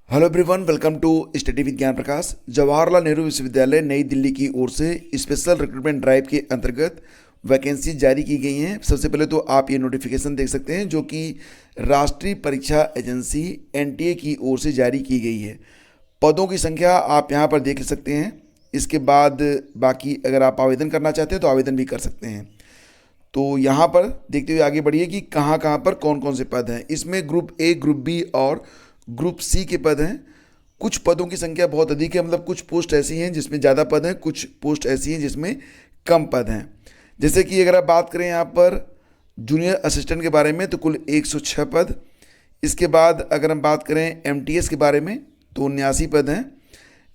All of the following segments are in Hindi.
Hello everyone, welcome to study with Gyan Prakash. Jawaharlal Nehru विश्वविद्यालय नई दिल्ली की ओर से स्पेशल रिक्रूटमेंट ड्राइव के अंतर्गत वैकेंसी जारी की गई हैं। सबसे पहले तो आप ये नोटिफिकेशन देख सकते हैं जो कि राष्ट्रीय परीक्षा एजेंसी एनटीए की ओर से जारी की गई है। पदों की संख्या आप यहाँ पर देख सकते हैं। इसके बाद बाकी अगर आप आवेदन करना चाहते हैं तो आवेदन भी कर सकते हैं। तो यहाँ पर देखते हुए आगे बढ़िए कि कहाँ कहाँ पर कौन कौन से पद हैं। इसमें ग्रुप ए, ग्रुप बी और ग्रुप सी के पद हैं। कुछ पदों की संख्या बहुत अधिक है, मतलब कुछ पोस्ट ऐसी हैं जिसमें ज़्यादा पद हैं, कुछ पोस्ट ऐसी हैं जिसमें कम पद हैं। जैसे कि अगर आप बात करें यहाँ पर जूनियर असिस्टेंट के बारे में तो कुल 106 पद। इसके बाद अगर हम बात करें एमटीएस के बारे में तो 79 पद हैं।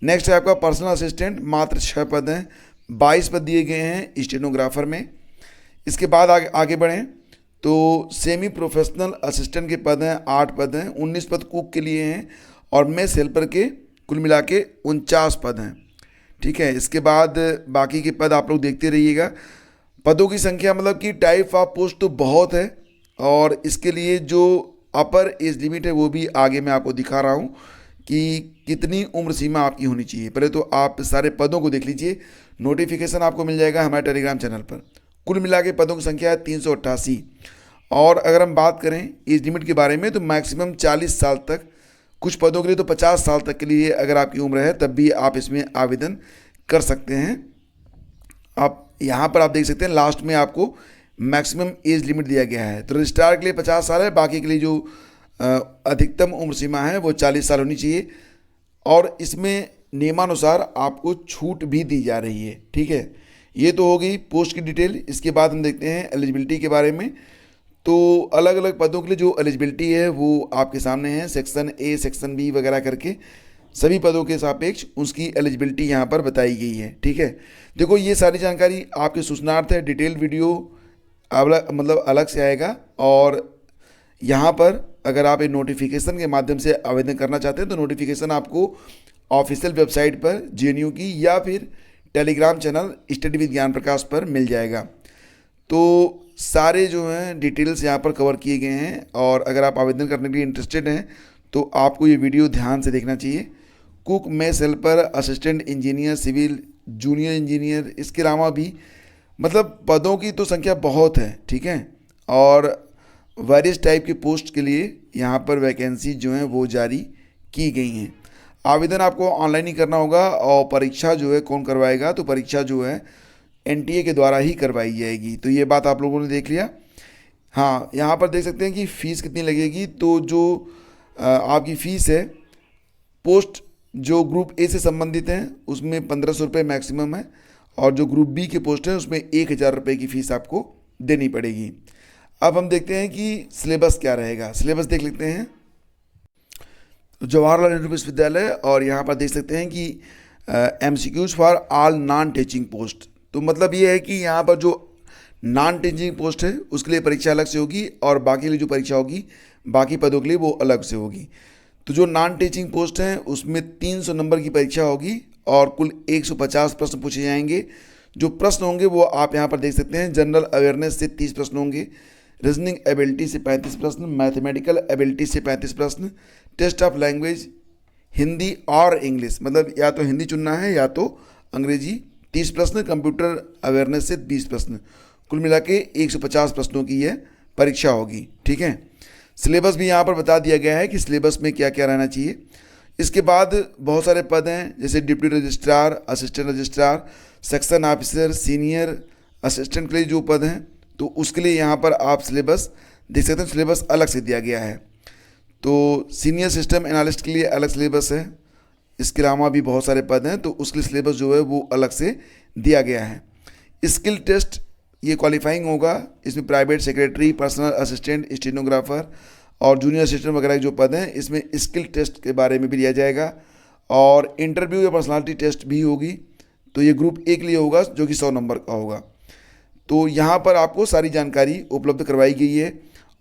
नेक्स्ट है आपका पर्सनल असिस्टेंट, मात्र 6 पद हैं। 22 पद दिए गए हैं स्टेनोग्राफर में। इसके बाद आगे बढ़ें तो सेमी प्रोफेशनल असिस्टेंट के पद हैं, 8 पद हैं। 19 पद कुक के लिए हैं और मेस हेल्पर के कुल मिला के 49 पद हैं। ठीक है, इसके बाद बाकी के पद आप लोग देखते रहिएगा। पदों की संख्या मतलब कि टाइप ऑफ पोस्ट तो बहुत है और इसके लिए जो अपर एज लिमिट है वो भी आगे मैं आपको दिखा रहा हूँ कि कितनी उम्र सीमा आपकी होनी चाहिए। पहले तो आप सारे पदों को देख लीजिए। नोटिफिकेशन आपको मिल जाएगा हमारे टेलीग्राम चैनल पर। कुल मिला के पदों की संख्या है 388। और अगर हम बात करें एज लिमिट के बारे में तो मैक्सिमम 40 साल तक, कुछ पदों के लिए तो 50 साल तक के लिए अगर आपकी उम्र है तब भी आप इसमें आवेदन कर सकते हैं। आप यहाँ पर आप देख सकते हैं लास्ट में आपको मैक्सिमम एज लिमिट दिया गया है। तो रजिस्ट्रार के लिए 50 साल है, बाकी के लिए जो अधिकतम उम्र सीमा है वो 40 साल होनी चाहिए। और इसमें नियमानुसार आपको छूट भी दी जा रही है। ठीक है, ये तो हो गई पोस्ट की डिटेल। इसके बाद हम देखते हैं एलिजिबिलिटी के बारे में। तो अलग अलग पदों के लिए जो एलिजिबिलिटी है वो आपके सामने है। सेक्शन ए, सेक्शन बी वगैरह करके सभी पदों के सापेक्ष उसकी एलिजिबिलिटी यहाँ पर बताई गई है। ठीक है, देखो ये सारी जानकारी आपके सूचनार्थ है। डिटेल वीडियो मतलब अलग से आएगा। और यहाँ पर अगर आप एक नोटिफिकेशन के माध्यम से आवेदन करना चाहते हैं तो नोटिफिकेशन आपको ऑफिशियल वेबसाइट पर जेएनयू की या फिर Telegram channel study with Gyan प्रकाश पर मिल जाएगा। तो सारे जो हैं डिटेल्स यहाँ पर कवर किए गए हैं। और अगर आप आवेदन करने के लिए इंटरेस्टेड हैं तो आपको ये वीडियो ध्यान से देखना चाहिए। Cook, mess helper, assistant engineer, civil, junior engineer, इसके अलावा भी मतलब पदों की तो संख्या बहुत है। ठीक है, और वेरियस टाइप के पोस्ट के लिए यहाँ पर वैकेंसी जो हैं वो जारी की गई हैं। आवेदन आपको ऑनलाइन ही करना होगा और परीक्षा जो है कौन करवाएगा, तो परीक्षा जो है एनटीए के द्वारा ही करवाई जाएगी। तो ये बात आप लोगों ने देख लिया। हाँ, यहाँ पर देख सकते हैं कि फ़ीस कितनी लगेगी। तो जो आपकी फ़ीस है, पोस्ट जो ग्रुप ए से संबंधित हैं उसमें 1500 रुपये मैक्सिमम है और जो ग्रुप बी के पोस्ट हैं उसमें 1000 रुपये की फ़ीस आपको देनी पड़ेगी। अब हम देखते हैं कि सिलेबस क्या रहेगा। सिलेबस देख लेते हैं। जवाहरलाल नेहरू विश्वविद्यालय, और यहाँ पर देख सकते हैं कि MCQs for all non teaching post. तो मतलब ये है कि यहाँ पर जो नॉन टीचिंग पोस्ट है उसके लिए परीक्षा अलग से होगी और बाकी के लिए जो परीक्षा होगी बाकी पदों के लिए वो अलग से होगी। तो जो नॉन टीचिंग पोस्ट हैं उसमें 300 नंबर की परीक्षा होगी और कुल 150 प्रश्न पूछे जाएंगे। जो प्रश्न होंगे वो आप यहाँ पर देख सकते हैं। जनरल अवेयरनेस से 30 प्रश्न होंगे, रीजनिंग एबिलिटी से 35 प्रश्न, मैथमेटिकल एबिलिटी से 35 प्रश्न, टेस्ट ऑफ लैंग्वेज हिंदी और इंग्लिश, मतलब या तो हिंदी चुनना है या तो अंग्रेजी, 30 प्रश्न, कंप्यूटर अवेयरनेस से 20 प्रश्न। कुल मिला के 150 प्रश्नों की यह परीक्षा होगी। ठीक है, सिलेबस भी यहाँ पर बता दिया गया है कि सिलेबस में क्या क्या रहना चाहिए। इसके बाद बहुत सारे पद हैं जैसे deputy registrar, assistant registrar, section officer, senior assistant के लिए जो पद हैं तो उसके लिए यहाँ पर आप सिलेबस देख सकते हैं। सिलेबस अलग से दिया गया है। तो सीनियर सिस्टम एनालिस्ट के लिए अलग सिलेबस है। इसके अलावा भी बहुत सारे पद हैं तो उसके लिए सिलेबस जो है वो अलग से दिया गया है। स्किल टेस्ट ये क्वालिफाइंग होगा। इसमें private secretary, personal assistant, stenographer और जूनियर असिस्टेंट वगैरह के जो पद हैं इसमें स्किल टेस्ट के बारे में भी दिया जाएगा। और इंटरव्यू या पर्सनालिटी टेस्ट भी होगी। तो ये ग्रुप ए के लिए होगा जो कि 100 नंबर का होगा। तो यहाँ पर आपको सारी जानकारी उपलब्ध करवाई गई है।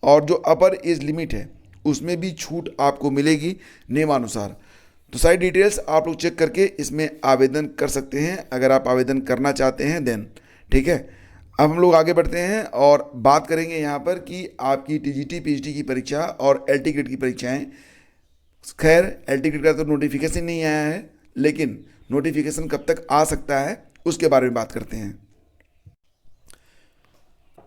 और जो अपर एज लिमिट है उसमें भी छूट आपको मिलेगी नियमानुसार। तो सारी डिटेल्स आप लोग चेक करके इसमें आवेदन कर सकते हैं अगर आप आवेदन करना चाहते हैं देन। ठीक है, अब हम लोग आगे बढ़ते हैं और बात करेंगे यहाँ पर कि आपकी टीजीटी पीएचडी की परीक्षा और एलटी ग्रेड की परीक्षाएं खैर एल टिकट का तो नोटिफिकेशन नहीं आया है, लेकिन नोटिफिकेशन कब तक आ सकता है उसके बारे में बात करते हैं।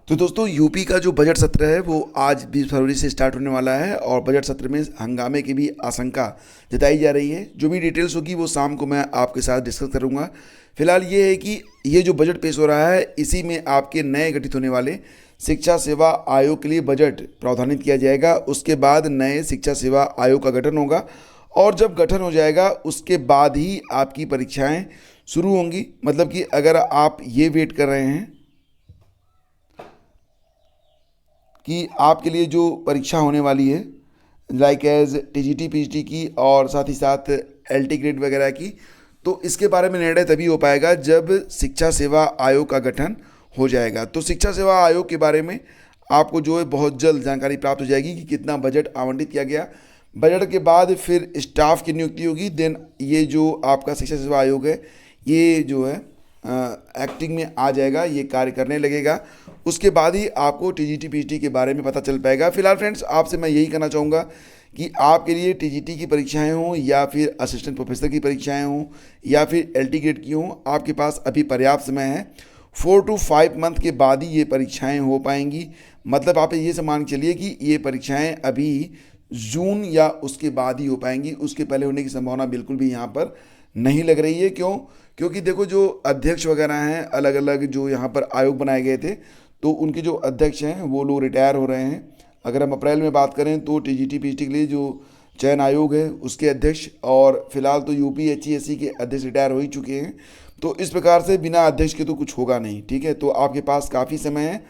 तो दोस्तों, यूपी का जो बजट सत्र है वो आज 20 फरवरी से स्टार्ट होने वाला है और बजट सत्र में हंगामे की भी आशंका जताई जा रही है। जो भी डिटेल्स होगी वो शाम को मैं आपके साथ डिस्कस करूंगा। फिलहाल ये है कि ये जो बजट पेश हो रहा है इसी में आपके नए गठित होने वाले शिक्षा सेवा आयोग के लिए बजट प्रावधानित किया जाएगा। उसके बाद नए शिक्षा सेवा आयोग का गठन होगा और जब गठन हो जाएगा उसके बाद ही आपकी परीक्षाएं शुरू होंगी। मतलब कि अगर आप ये वेट कर रहे हैं कि आपके लिए जो परीक्षा होने वाली है लाइक एज टीजीटी पीजीटी की और साथ ही साथ एलटी ग्रेड वगैरह की, तो इसके बारे में निर्णय तभी हो पाएगा जब शिक्षा सेवा आयोग का गठन हो जाएगा। तो शिक्षा सेवा आयोग के बारे में आपको जो है बहुत जल्द जानकारी प्राप्त हो जाएगी कि कितना बजट आवंटित किया गया। बजट के बाद फिर स्टाफ की नियुक्ति होगी। देन ये जो आपका शिक्षा सेवा आयोग है ये जो है एक्टिंग में आ जाएगा, ये कार्य करने लगेगा। उसके बाद ही आपको टीजीटी पीजीटी के बारे में पता चल पाएगा। फिलहाल फ्रेंड्स, आपसे मैं यही कहना चाहूँगा कि आपके लिए टीजीटी की परीक्षाएं हों या फिर असिस्टेंट प्रोफेसर की परीक्षाएं हों या फिर एलटी ग्रेड की हों, आपके पास अभी पर्याप्त समय है। 4 to 5 मंथ के बाद ही ये परीक्षाएं हो पाएंगी। मतलब आप ये मान के चलिए कि ये परीक्षाएं अभी जून या उसके बाद ही हो पाएंगी, उसके पहले होने की संभावना बिल्कुल भी यहाँ पर नहीं लग रही है। क्यों? क्योंकि देखो, जो अध्यक्ष वगैरह हैं अलग अलग जो यहाँ पर आयोग बनाए गए थे, तो उनके जो अध्यक्ष हैं वो लोग रिटायर हो रहे हैं। अगर हम अप्रैल में बात करें तो टीजीटी पीजीटी के लिए जो चयन आयोग है उसके अध्यक्ष, और फिलहाल तो यूपी एचईएससी के अध्यक्ष रिटायर हो ही चुके हैं। तो इस प्रकार से बिना अध्यक्ष के तो कुछ होगा नहीं, ठीक है। तो आपके पास काफ़ी समय है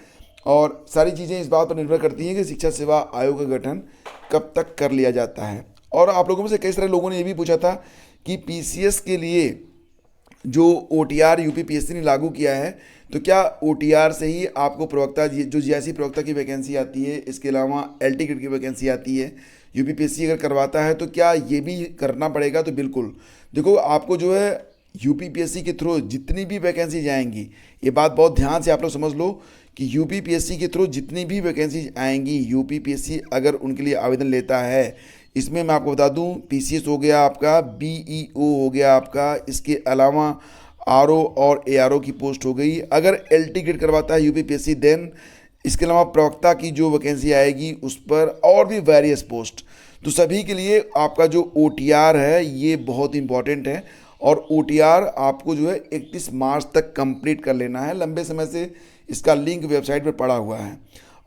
और सारी चीज़ें इस बात पर निर्भर करती हैं कि शिक्षा सेवा आयोग का गठन कब तक कर लिया जाता है। और आप लोगों में से कई सारे लोगों ने ये भी पूछा था कि पीसीएस के लिए जो ओटीआर यूपीपीएससी ने लागू किया है, तो क्या ओटीआर से ही आपको प्रवक्ता जो जीआईसी प्रवक्ता की वैकेंसी आती है, इसके अलावा एलटी ग्रेड की वैकेंसी आती है, यूपीपीएससी अगर करवाता है तो क्या ये भी करना पड़ेगा? तो बिल्कुल। देखो, आपको जो है यूपीपीएससी के थ्रू जितनी भी वैकेंसी आएंगी, ये बात बहुत ध्यान से आप लोग समझ लो कि यूपीपीएससी के थ्रू जितनी भी वैकेंसी आएंगी, यूपीपीएससी अगर उनके लिए आवेदन लेता है, इसमें मैं आपको बता दूं पीसीएस हो गया आपका, बीईओ हो गया आपका, इसके अलावा आरओ और एआरओ की पोस्ट हो गई। अगर एलटी ग्रेड करवाता है यूपीपीएससी, देन इसके अलावा प्रवक्ता की जो वैकेंसी आएगी उस पर और भी वेरियस पोस्ट। तो सभी के लिए आपका जो ओटीआर है ये बहुत इंपॉर्टेंट है और ओटीआर आपको जो है 31 मार्च तक कंप्लीट कर लेना है। लंबे समय से इसका लिंक वेबसाइट पर पड़ा हुआ है।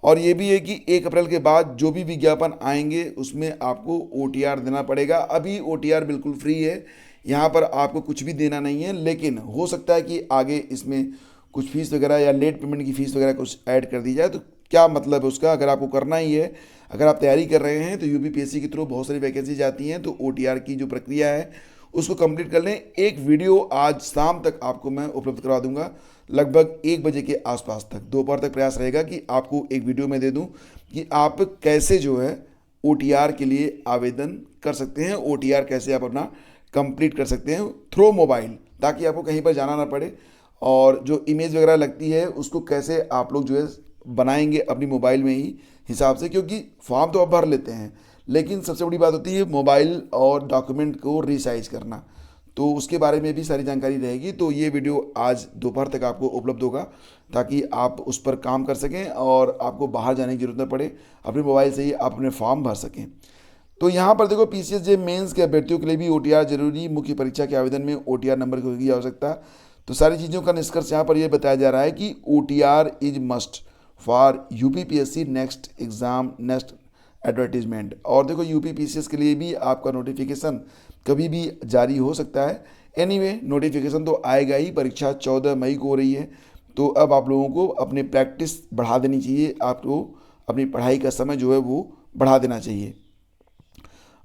और ये भी है कि 1 अप्रैल के बाद जो भी विज्ञापन आएंगे उसमें आपको ओटीआर देना पड़ेगा। अभी ओटीआर बिल्कुल फ्री है, यहाँ पर आपको कुछ भी देना नहीं है, लेकिन हो सकता है कि आगे इसमें कुछ फीस वगैरह या लेट पेमेंट की फ़ीस वगैरह कुछ ऐड कर दी जाए। तो क्या मतलब है उसका? अगर आपको करना ही है, अगर आप तैयारी कर रहे हैं तो यूपीपीएससी के थ्रू बहुत सारी वैकेंसी जाती हैं, तो ओटीआर की जो प्रक्रिया है उसको कंप्लीट कर लें। एक वीडियो आज शाम तक आपको मैं उपलब्ध करवा दूंगा, लगभग 1 बजे के आसपास तक, दोपहर तक प्रयास रहेगा कि आपको एक वीडियो में दे दूं कि आप कैसे जो है ओटीआर के लिए आवेदन कर सकते हैं, ओटीआर कैसे आप अपना कंप्लीट कर सकते हैं थ्रू मोबाइल, ताकि आपको कहीं पर जाना ना पड़े। और जो इमेज वगैरह लगती है उसको कैसे आप लोग जो है बनाएंगे अपनी मोबाइल में ही हिसाब से, क्योंकि फॉर्म तो आप भर लेते हैं, लेकिन सबसे बड़ी बात होती है मोबाइल और डॉक्यूमेंट को रीसाइज करना। तो उसके बारे में भी सारी जानकारी रहेगी। तो ये वीडियो आज दोपहर तक आपको उपलब्ध होगा ताकि आप उस पर काम कर सकें और आपको बाहर जाने की जरूरत न पड़े, अपने मोबाइल से ही आप अपने फॉर्म भर सकें। तो यहाँ पर देखो, पीसीएस जे मेंस के अभ्यर्थियों के लिए भी ओटीआर जरूरी, मुख्य परीक्षा के आवेदन में ओटीआर नंबर की होगी आवश्यकता। तो सारी चीज़ों का निष्कर्ष यहाँ पर यह बताया जा रहा है कि OTR is must for UPPSC next exam next advertisement. और देखो, यूपीपीसीएस के लिए भी आपका नोटिफिकेशन कभी भी जारी हो सकता है। एनीवे, नोटिफिकेशन तो आएगा ही। परीक्षा 14 मई को हो रही है, तो अब आप लोगों को अपनी प्रैक्टिस बढ़ा देनी चाहिए, आपको अपनी पढ़ाई का समय जो है वो बढ़ा देना चाहिए।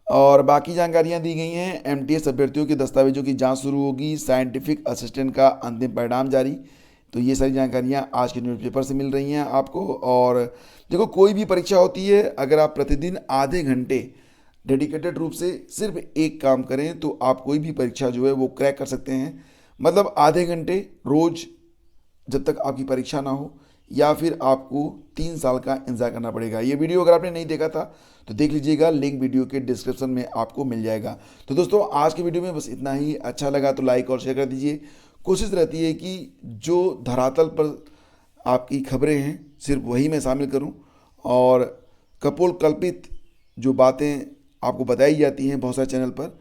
और बाकी जानकारियां दी गई हैं। एमटीएस अभ्यर्थियों के दस्तावेजों की जांच शुरू होगी, साइंटिफिक असिस्टेंट का अंतिम परिणाम जारी। तो ये सारी जानकारियां आज के न्यूज़पेपर से मिल रही हैं आपको। और देखो, कोई भी परीक्षा होती है, अगर आप प्रतिदिन आधे घंटे डेडिकेटेड रूप से सिर्फ एक काम करें तो आप कोई भी परीक्षा जो है वो क्रैक कर सकते हैं। मतलब आधे घंटे रोज़, जब तक आपकी परीक्षा ना हो, या फिर आपको 3 साल का इंतजार करना पड़ेगा। ये वीडियो अगर आपने नहीं देखा था तो देख लीजिएगा, लिंक वीडियो के डिस्क्रिप्शन में आपको मिल जाएगा। तो दोस्तों आज की वीडियो में बस इतना ही। अच्छा लगा तो लाइक और शेयर कर दीजिए। कोशिश रहती है कि जो धरातल पर आपकी खबरें हैं सिर्फ वही मैं शामिल करूं, और कपोल कल्पित जो बातें आपको बताई जाती हैं बहुत सारे चैनल पर,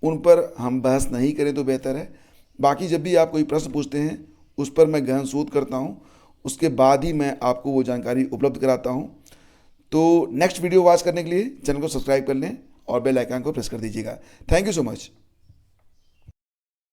उन पर हम बहस नहीं करें तो बेहतर है। बाकी जब भी आप कोई प्रश्न पूछते हैं उस पर मैं गहन शोध करता हूँ, उसके बाद ही मैं आपको वो जानकारी उपलब्ध कराता हूँ। तो नेक्स्ट वीडियो वॉच करने के लिए चैनल को सब्सक्राइब कर लें और बेल आइकन को प्रेस कर दीजिएगा। Thank you so much.